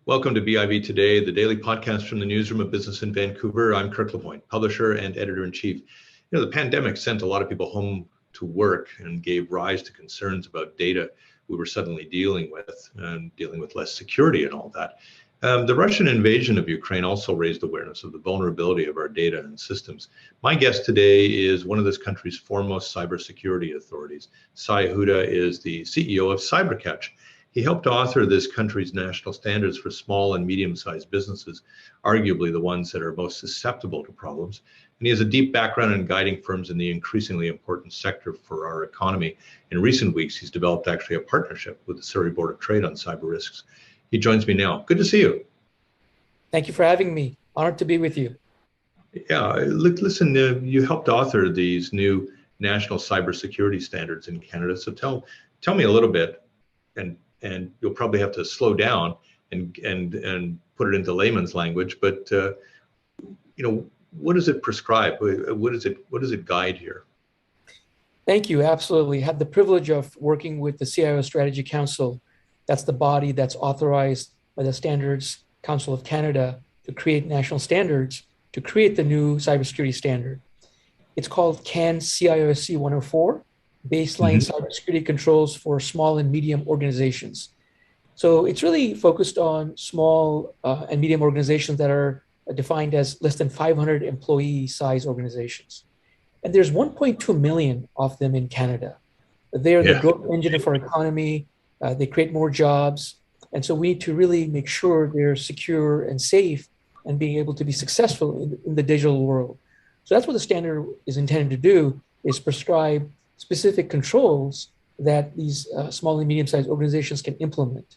Welcome to BIV Today, the daily podcast from the newsroom of business in Vancouver. I'm Kirk LaPointe, publisher and editor-in-chief. The pandemic sent a lot of people home to work and gave rise to concerns about data we were suddenly dealing with and dealing with less security and all that. The Russian invasion of Ukraine also raised awareness of the vulnerability of our data and systems. My guest today is one of this country's foremost cybersecurity authorities. Sai Huda is the CEO of CyberCatch. He helped author this country's national standards for small and medium-sized businesses, arguably the ones that are most susceptible to problems. And he has a deep background in guiding firms in the increasingly important sector for our economy. In recent weeks, he's developed actually a partnership with the Surrey Board of Trade on cyber risks. He joins me now. Good to see you. Thank you for having me. Honored to be with you. Yeah, listen, you helped author these new national cybersecurity standards in Canada. So tell me a little bit, and you'll probably have to slow down and put it into layman's language. But what does it prescribe? What does it guide here? Thank you. Absolutely. Had the privilege of working with the CIO Strategy Council. That's the body that's authorized by the Standards Council of Canada to create national standards to create the new cybersecurity standard. It's called CAN CIOSC 104. Baseline cybersecurity controls for small and medium organizations. So it's really focused on small and medium organizations that are defined as less than 500 employee size organizations. And there's 1.2 million of them in Canada. They're the growth engine of our economy. They create more jobs. And so we need to really make sure they're secure and safe and being able to be successful in the digital world. So that's what the standard is intended to do, is prescribe specific controls that these small and medium-sized organizations can implement.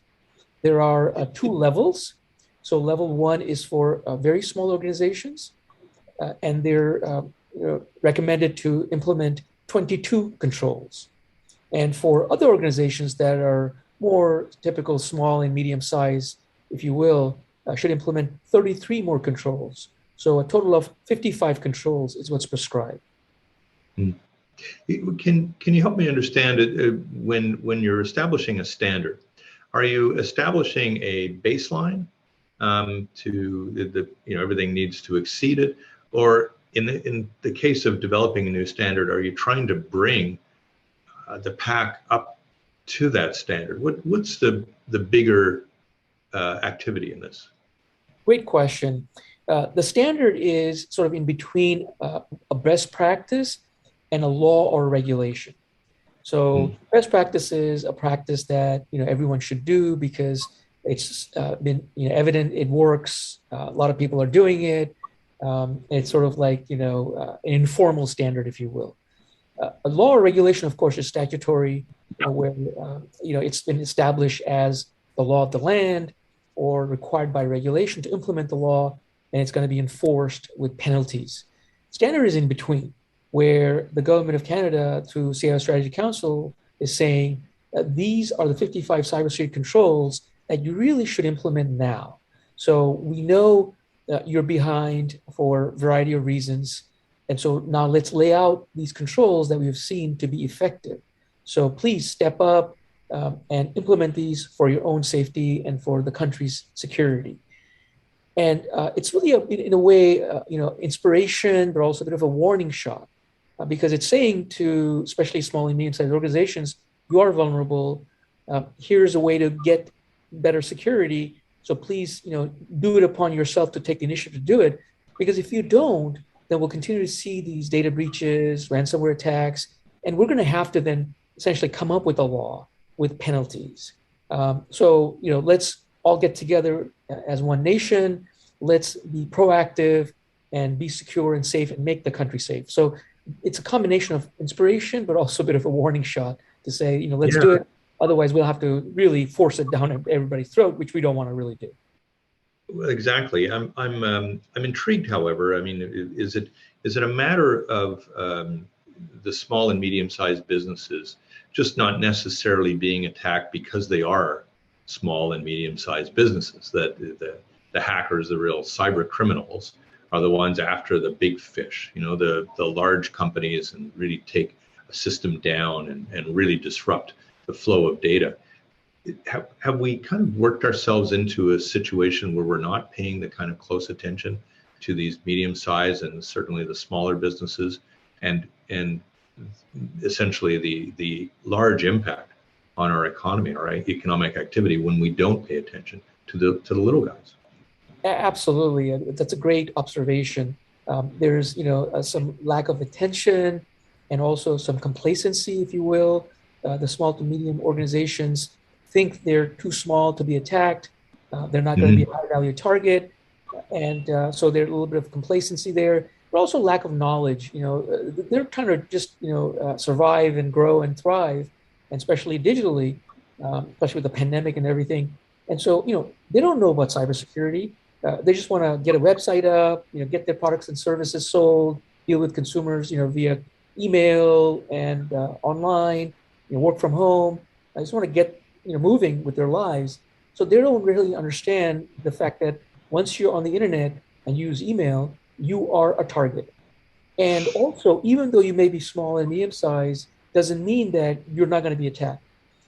There are two levels. So level one is for very small organizations, and they're recommended to implement 22 controls. And for other organizations that are more typical small and medium-sized, if you will, should implement 33 more controls. So a total of 55 controls is what's prescribed. Can you help me understand it? When you're establishing a standard, are you establishing a baseline to everything needs to exceed it, or in the case of developing a new standard, are you trying to bring the pack up to that standard? What's the bigger activity in this? Great question. The standard is sort of in between a best practice and a law or regulation. So best practice is a practice that everyone should do because it's been evident it works. A lot of people are doing it. It's sort of like an informal standard, if you will. A law or regulation, of course, is statutory, where it's been established as the law of the land or required by regulation to implement the law, and it's going to be enforced with penalties. Standard is in between, where the government of Canada, through CIO Strategy Council, is saying these are the 55 cybersecurity controls that you really should implement now. So we know you're behind for a variety of reasons. And so now let's lay out these controls that we have seen to be effective. So please step up and implement these for your own safety and for the country's security. And it's really, in a way, inspiration, but also a bit of a warning shot. Because it's saying to especially small and medium-sized organizations, you are vulnerable. Here's a way to get better security. So please, do it upon yourself to take the initiative to do it. Because if you don't, then we'll continue to see these data breaches, ransomware attacks, and we're going to have to then essentially come up with a law with penalties. So let's all get together as one nation. Let's be proactive and be secure and safe and make the country safe. So it's a combination of inspiration, but also a bit of a warning shot to say, let's do it. Otherwise, we'll have to really force it down everybody's throat, which we don't want to really do. Well, exactly. I'm intrigued. However, I mean, is it a matter of the small and medium-sized businesses just not necessarily being attacked because they are small and medium-sized businesses, that the hackers, the real cyber criminals, are the ones after the big fish, the large companies, and really take a system down and really disrupt the flow of data? have we kind of worked ourselves into a situation where we're not paying the kind of close attention to these medium-sized and certainly the smaller businesses, and essentially the large impact on our economy, our economic activity, when we don't pay attention to the little guys? Absolutely. That's a great observation. There's, some lack of attention and also some complacency, if you will. The small to medium organizations think they're too small to be attacked. They're not going to be a high value target. And so there's a little bit of complacency there, but also lack of knowledge. They're trying to just, survive and grow and thrive, and especially digitally, especially with the pandemic and everything. And so, they don't know about cybersecurity. They just want to get a website up, get their products and services sold, deal with consumers, via email and online, work from home. I just want to get, moving with their lives. So they don't really understand the fact that once you're on the internet and use email, you are a target. And also, even though you may be small and medium sized, doesn't mean that you're not going to be attacked.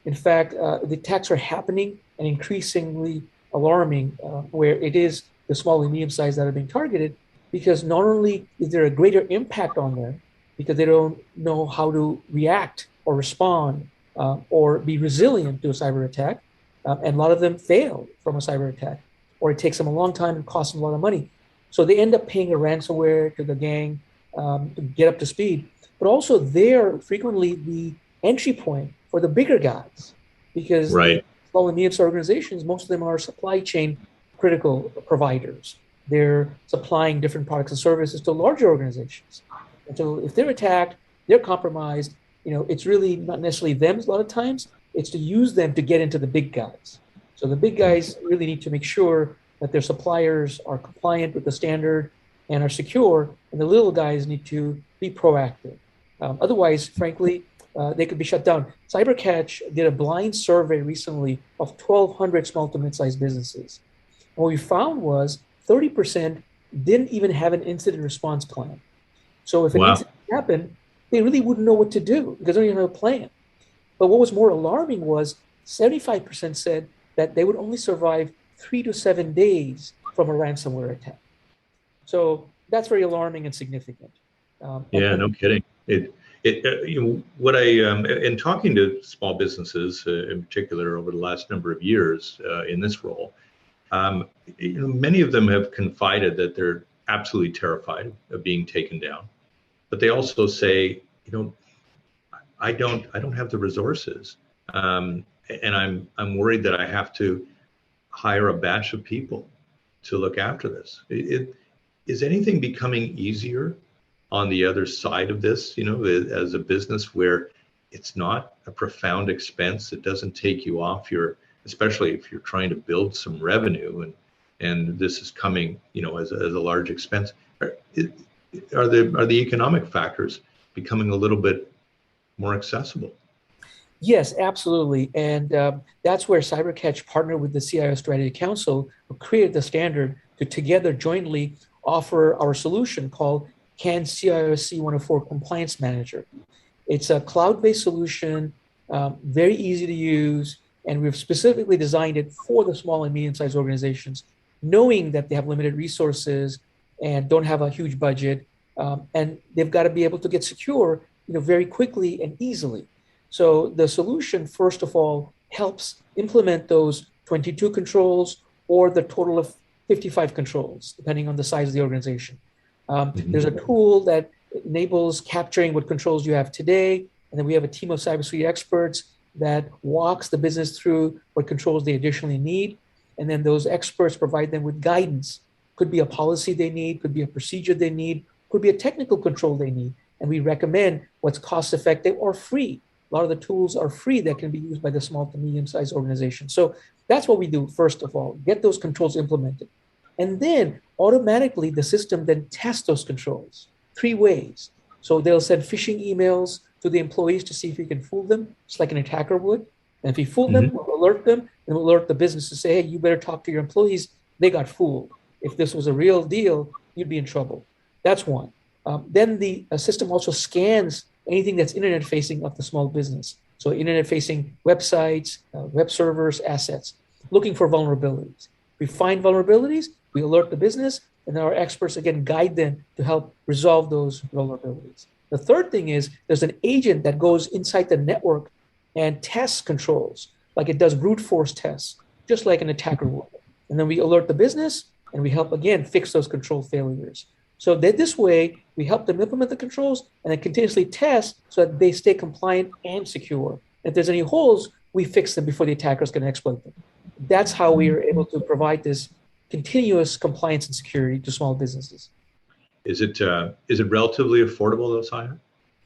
In fact, the attacks are happening and increasingly alarming, where it is the small and medium sized that are being targeted, because not only is there a greater impact on them because they don't know how to react or respond or be resilient to a cyber attack, and a lot of them fail from a cyber attack, or it takes them a long time and costs them a lot of money. So they end up paying a ransomware to the gang to get up to speed. But also, they're frequently the entry point for the bigger guys, because small and medium-sized organizations, most of them are supply chain critical providers. They're supplying different products and services to larger organizations. And so if they're attacked, they're compromised, it's really not necessarily them a lot of times, it's to use them to get into the big guys. So the big guys really need to make sure that their suppliers are compliant with the standard and are secure, and the little guys need to be proactive. Otherwise, frankly, they could be shut down. CyberCatch did a blind survey recently of 1,200 small to mid-sized businesses. And what we found was 30% didn't even have an incident response plan. So if an incident happened, they really wouldn't know what to do because they don't even have a plan. But what was more alarming was 75% said that they would only survive 3 to 7 days from a ransomware attack. So that's very alarming and significant. No kidding. What in talking to small businesses in particular over the last number of years in this role, many of them have confided that they're absolutely terrified of being taken down, but they also say, I don't have the resources, and I'm worried that I have to hire a batch of people to look after this. Is anything becoming easier on the other side of this, as a business where it's not a profound expense? It doesn't take you off especially if you're trying to build some revenue and this is coming, as a large expense. Are the economic factors becoming a little bit more accessible? Yes, absolutely. And that's where CyberCatch partnered with the CIO Strategy Council, who created the standard to together jointly offer our solution called CAN CIOC 104 Compliance Manager. It's a cloud-based solution, very easy to use, and we've specifically designed it for the small and medium-sized organizations, knowing that they have limited resources and don't have a huge budget, and they've got to be able to get secure, very quickly and easily. So the solution, first of all, helps implement those 22 controls or the total of 55 controls, depending on the size of the organization. There's a tool that enables capturing what controls you have today, and then we have a team of cybersecurity experts that walks the business through what controls they additionally need, and then those experts provide them with guidance. Could be a policy they need, could be a procedure they need, could be a technical control they need, and we recommend what's cost-effective or free. A lot of the tools are free that can be used by the small to medium-sized organization. So that's what we do, first of all, get those controls implemented. And then automatically the system then tests those controls 3 ways. So they'll send phishing emails to the employees to see if you can fool them, just like an attacker would. And if you fool them, we'll alert them, and we'll alert the business to say, hey, you better talk to your employees. They got fooled. If this was a real deal, you'd be in trouble. That's one. Then the system also scans anything that's internet facing of the small business. So internet-facing websites, web servers, assets, looking for vulnerabilities. We find vulnerabilities, we alert the business, and then our experts again guide them to help resolve those vulnerabilities. The third thing is there's an agent that goes inside the network and tests controls, like it does brute force tests, just like an attacker would. And then we alert the business and we help again fix those control failures. So that this way we help them implement the controls and then continuously test so that they stay compliant and secure. If there's any holes, we fix them before the attackers can exploit them. That's how we are able to provide this continuous compliance and security to small businesses. Is it relatively affordable, though, Sahir?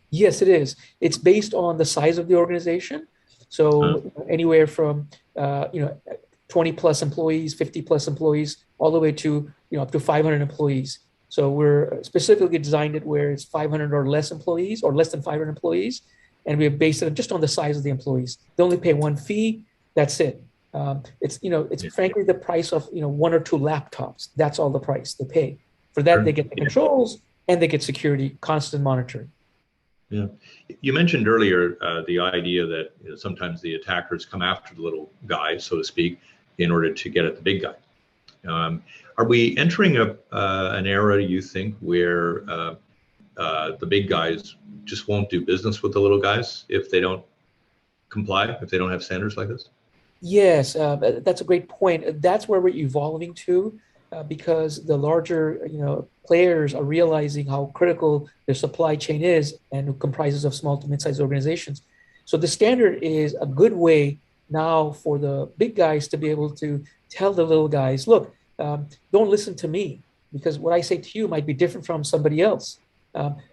Yes, it is. It's based on the size of the organization. So anywhere from 20 plus employees, 50 plus employees, all the way to up to 500 employees. So we're specifically designed it where it's 500 or less employees or less than 500 employees, and we have based it just on the size of the employees. They only pay one fee. That's it. It's frankly the price of one or two laptops. That's all the price they pay. For that, they get the controls and they get security, constant monitoring. Yeah, you mentioned earlier the idea that sometimes the attackers come after the little guy, so to speak, in order to get at the big guy. Are we entering an era, you think, where the big guys just won't do business with the little guys if they don't comply, if they don't have standards like this? Yes, that's a great point. That's where we're evolving to, because the larger players are realizing how critical their supply chain is and it comprises of small to mid-sized organizations. So the standard is a good way now for the big guys to be able to tell the little guys, look, don't listen to me because what I say to you might be different from somebody else.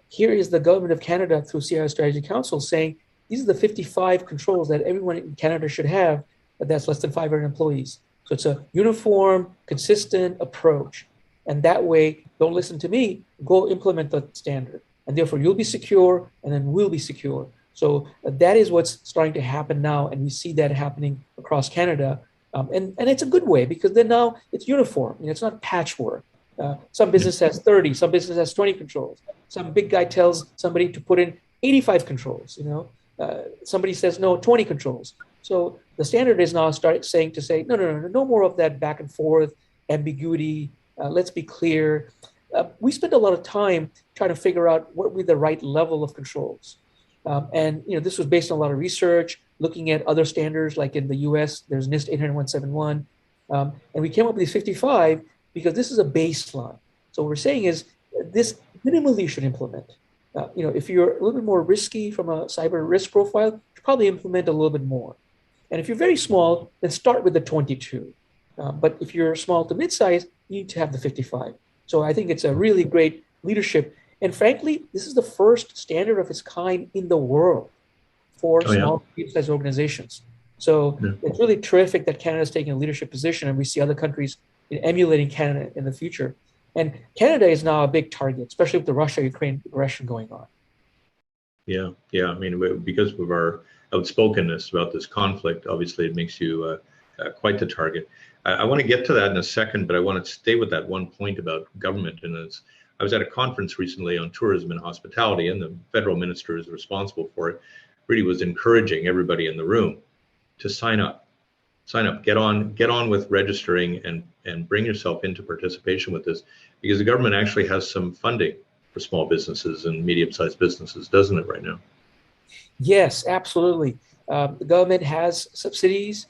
Here is the government of Canada through CIO Strategy Council saying these are the 55 controls that everyone in Canada should have, but that's less than 500 employees. So it's a uniform, consistent approach. And that way, don't listen to me, go implement the standard. And therefore, you'll be secure, and then we'll be secure. So that is what's starting to happen now. And we see that happening across Canada. And it's a good way because then now it's uniform. It's not patchwork. Some business has 30, some business has 20 controls. Some big guy tells somebody to put in 85 controls. Somebody says, no, 20 controls. So the standard is now saying no more of that back and forth ambiguity. Let's be clear. We spend a lot of time trying to figure out what would be the right level of controls. And this was based on a lot of research, looking at other standards, like in the US, there's NIST 80171. And we came up with these 55 because this is a baseline. So what we're saying is this minimally you should implement. If you're a little bit more risky from a cyber risk profile, you should probably implement a little bit more. And if you're very small, then start with the 22. But if you're small to mid-size, you need to have the 55. So I think it's a really great leadership. And frankly, this is the first standard of its kind in the world for small to mid-sized organizations. So it's really terrific that Canada is taking a leadership position, and we see other countries emulating Canada in the future. And Canada is now a big target, especially with the Russia-Ukraine aggression going on. Yeah. I mean, because of our outspokenness about this conflict, obviously it makes you quite the target. I want to get to that in a second, but I want to stay with that one point about government. And I was at a conference recently on tourism and hospitality, and the federal minister is responsible for it, really was encouraging everybody in the room to sign up, get on with registering and bring yourself into participation with this, because the government actually has some funding for small businesses and medium-sized businesses, doesn't it, right now? Yes, absolutely. The government has subsidies.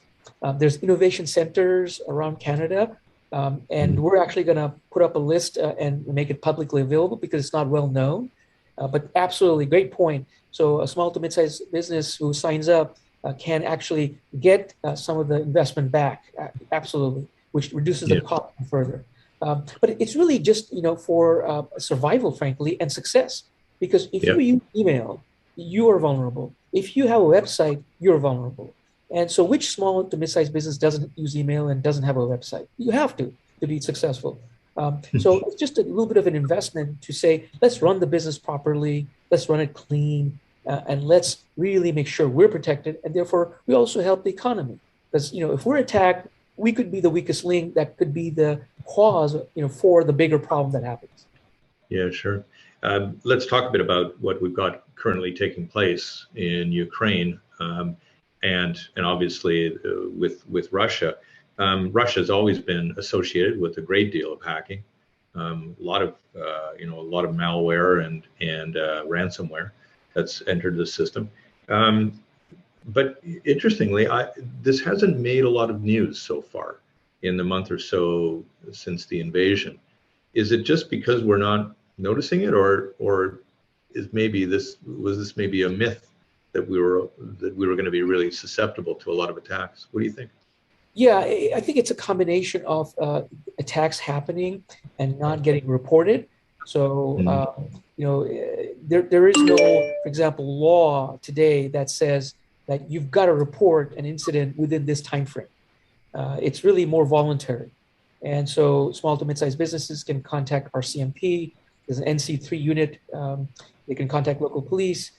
There's innovation centers around Canada. And we're actually going to put up a list and make it publicly available because it's not well known. But absolutely, great point. So a small to mid-sized business who signs up can actually get some of the investment back, absolutely, which reduces the cost further. But it's really just, for survival, frankly, and success. Because if you use email, you are vulnerable. If you have a website, you're vulnerable. And so which small to mid-sized business doesn't use email and doesn't have a website? You have to be successful. So it's just a little bit of an investment to say, let's run the business properly, let's run it clean, and let's really make sure we're protected. And therefore, we also help the economy. Because, if we're attacked, we could be the weakest link that could be the cause, for the bigger problem that happens. Yeah, sure. Let's talk a bit about what we've got currently taking place in Ukraine, and obviously with Russia. Russia has always been associated with a great deal of hacking, a lot of malware and ransomware that's entered the system. But interestingly, this hasn't made a lot of news so far in the month or so since the invasion. Is it just because we're not noticing it, or is this maybe a myth that we were going to be really susceptible to a lot of attacks? What do you think? Yeah, I think it's a combination of attacks happening and not getting reported. So, there is no, for example, law today that says that you've got to report an incident within this time frame. It's really more voluntary. And so small to mid-sized businesses can contact our CMP. There's an NC3 unit. They can contact local police.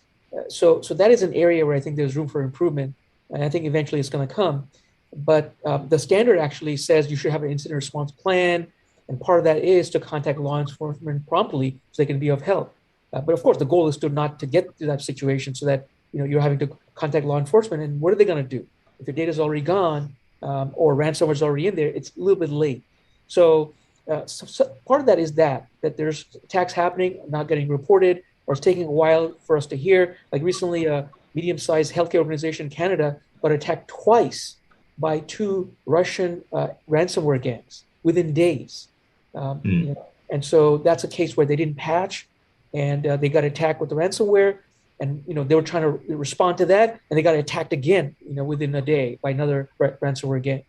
So that is an area where I think there's room for improvement. And I think eventually it's going to come. But the standard actually says you should have an incident response plan. And part of that is to contact law enforcement promptly so they can be of help. But of course, the goal is to not to get to that situation so that you're having to contact law enforcement. And what are they going to do? If your data is already gone or ransomware is already in there, it's a little bit late. So part of that is that there's attacks happening, not getting reported, or it's taking a while for us to hear. Like recently, a medium-sized healthcare organization in Canada got attacked twice by two Russian ransomware gangs within days. And so that's a case where they didn't patch, and they got attacked with the ransomware, and they were trying to respond to that, and they got attacked again, within a day by another ransomware gang.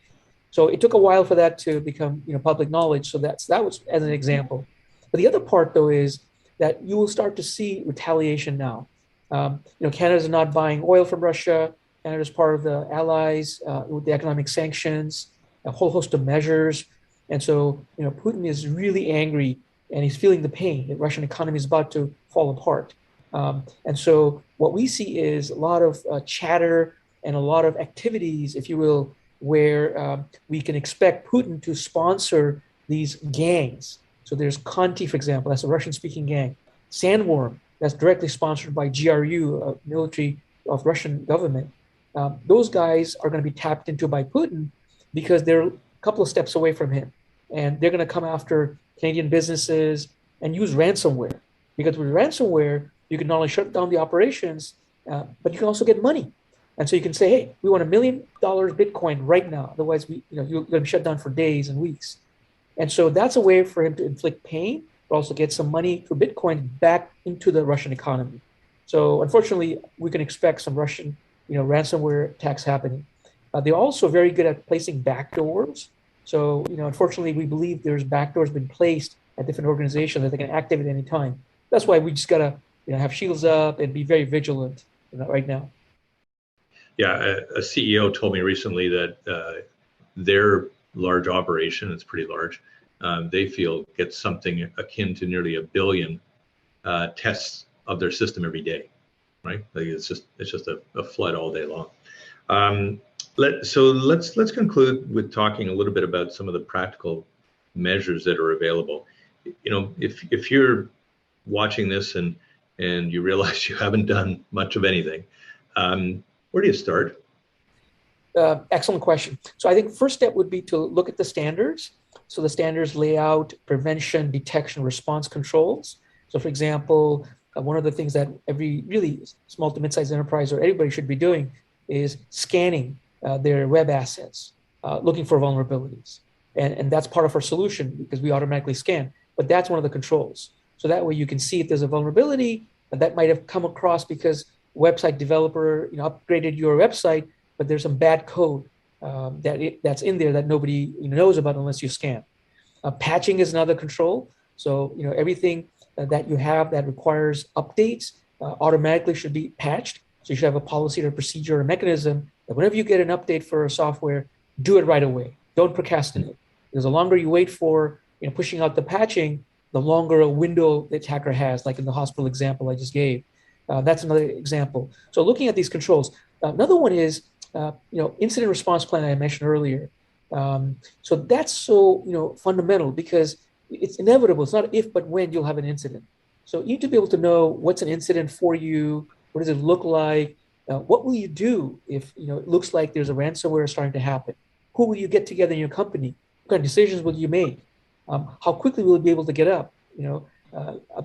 So it took a while for that to become, public knowledge. So that was as an example. But the other part, though, is that you will start to see retaliation now. Canada's not buying oil from Russia. Canada's part of the allies with the economic sanctions, a whole host of measures. And so, Putin is really angry, and he's feeling the pain. The Russian economy is about to fall apart. And so what we see is a lot of chatter and a lot of activities, if you will, where we can expect Putin to sponsor these gangs. So there's Conti, for example, that's a Russian-speaking gang. Sandworm, that's directly sponsored by GRU, a military of Russian government. Those guys are going to be tapped into by Putin because they're a couple of steps away from him. And they're going to come after Canadian businesses and use ransomware. Because with ransomware, you can not only shut down the operations, but you can also get money. And so you can say, hey, we want $1 million Bitcoin right now. Otherwise, you're going to be shut down for days and weeks. And so that's a way for him to inflict pain, but also get some money for Bitcoin back into the Russian economy. So unfortunately, we can expect some Russian, ransomware attacks happening. They're also very good at placing backdoors. So, unfortunately, we believe there's backdoors been placed at different organizations that they can activate at any time. That's why we just got to, have shields up and be very vigilant right now. Yeah, a CEO told me recently that their large operation, it's pretty large, they feel gets something akin to nearly 1 billion tests of their system every day, right? Like it's just a flood all day long. Let's conclude with talking a little bit about some of the practical measures that are available. If you're watching this and you realize you haven't done much of anything, where do you start? Excellent question. So I think first step would be to look at the standards. So the standards lay out prevention, detection, response controls. So for example, one of the things that every really small to mid-sized enterprise or anybody should be doing is scanning their web assets, looking for vulnerabilities. And that's part of our solution because we automatically scan. But that's one of the controls. So that way you can see if there's a vulnerability that might have come across because website developer upgraded your website, but there's some bad code that's in there that nobody knows about unless you scan. Patching is another control. So everything that you have that requires updates automatically should be patched. So you should have a policy or a procedure or a mechanism that whenever you get an update for a software, do it right away. Don't procrastinate. Because the longer you wait for pushing out the patching, the longer a window the attacker has, like in the hospital example I just gave. That's another example. So looking at these controls. Another one is, incident response plan I mentioned earlier. So that's so, fundamental because it's inevitable. It's not if, but when you'll have an incident. So you need to be able to know what's an incident for you, what does it look like, what will you do if it looks like there's a ransomware starting to happen? Who will you get together in your company? What kind of decisions will you make? How quickly will you be able to get up?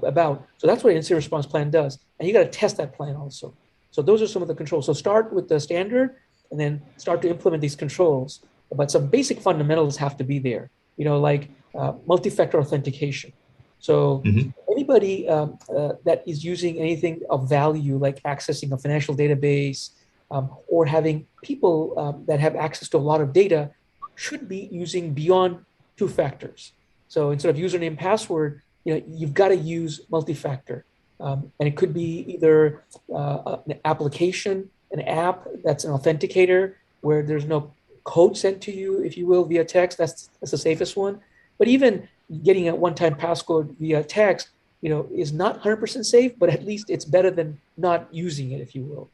About. So that's what an incident response plan does, and you got to test that plan also. So those are some of the controls. So start with the standard, and then start to implement these controls. But some basic fundamentals have to be there. Like multi-factor authentication. So anybody that is using anything of value, like accessing a financial database or having people that have access to a lot of data, should be using beyond two factors. So instead of username password, you've got to use multi-factor. And it could be either an application, an app that's an authenticator where there's no code sent to you, if you will, via text. That's the safest one. But even getting a one-time passcode via text, is not 100% safe, but at least it's better than not using it, if you will.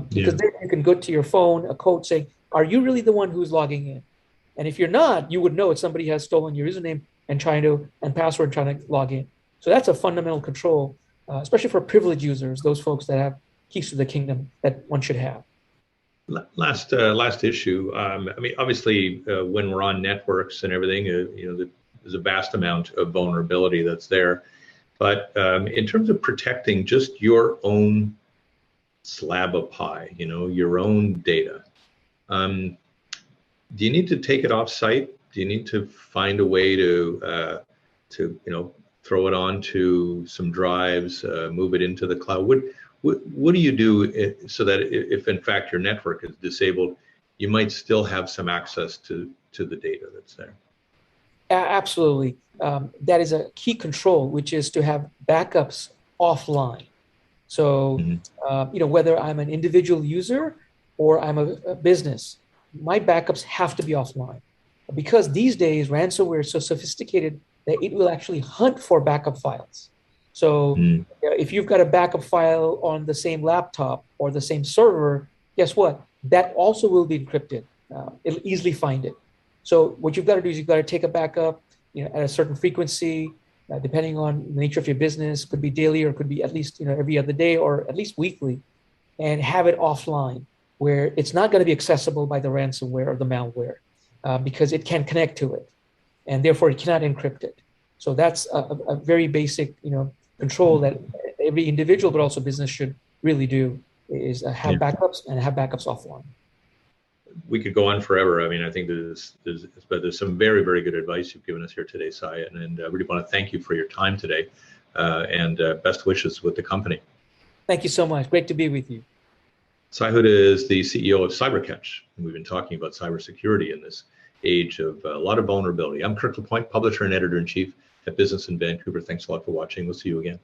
Because then you can go to your phone, a code saying, are you really the one who's logging in? And if you're not, you would know if somebody has stolen your username and password trying to log in. So that's a fundamental control, especially for privileged users, those folks that have keys to the kingdom that one should have. Last issue. I mean, obviously, when we're on networks and everything, there's a vast amount of vulnerability that's there. But in terms of protecting just your own slab of pie, your own data, do you need to take it off site? Do you need to find a way to throw it onto some drives, move it into the cloud? What do you do so that if in fact your network is disabled, you might still have some access to the data that's there? Absolutely. That is a key control, which is to have backups offline. So, whether I'm an individual user or I'm a business, my backups have to be offline. Because these days, ransomware is so sophisticated that it will actually hunt for backup files. So if you've got a backup file on the same laptop or the same server, guess what? That also will be encrypted. It'll easily find it. So what you've got to do is you've got to take a backup, at a certain frequency, depending on the nature of your business. Could be daily or could be at least every other day or at least weekly, and have it offline where it's not going to be accessible by the ransomware or the malware because it can't connect to it, and therefore it cannot encrypt it. So that's a very basic, control that every individual, but also business, should really do, is have backups and have backups offline. We could go on forever. I mean, I think there's some very, very good advice you've given us here today, Sai, and I really want to thank you for your time today, and best wishes with the company. Thank you so much. Great to be with you. Sai Huda is the CEO of CyberCatch, and we've been talking about cybersecurity in this age of a lot of vulnerability. I'm Kirk LaPointe, publisher and editor-in-chief at Business in Vancouver. Thanks a lot for watching. We'll see you again.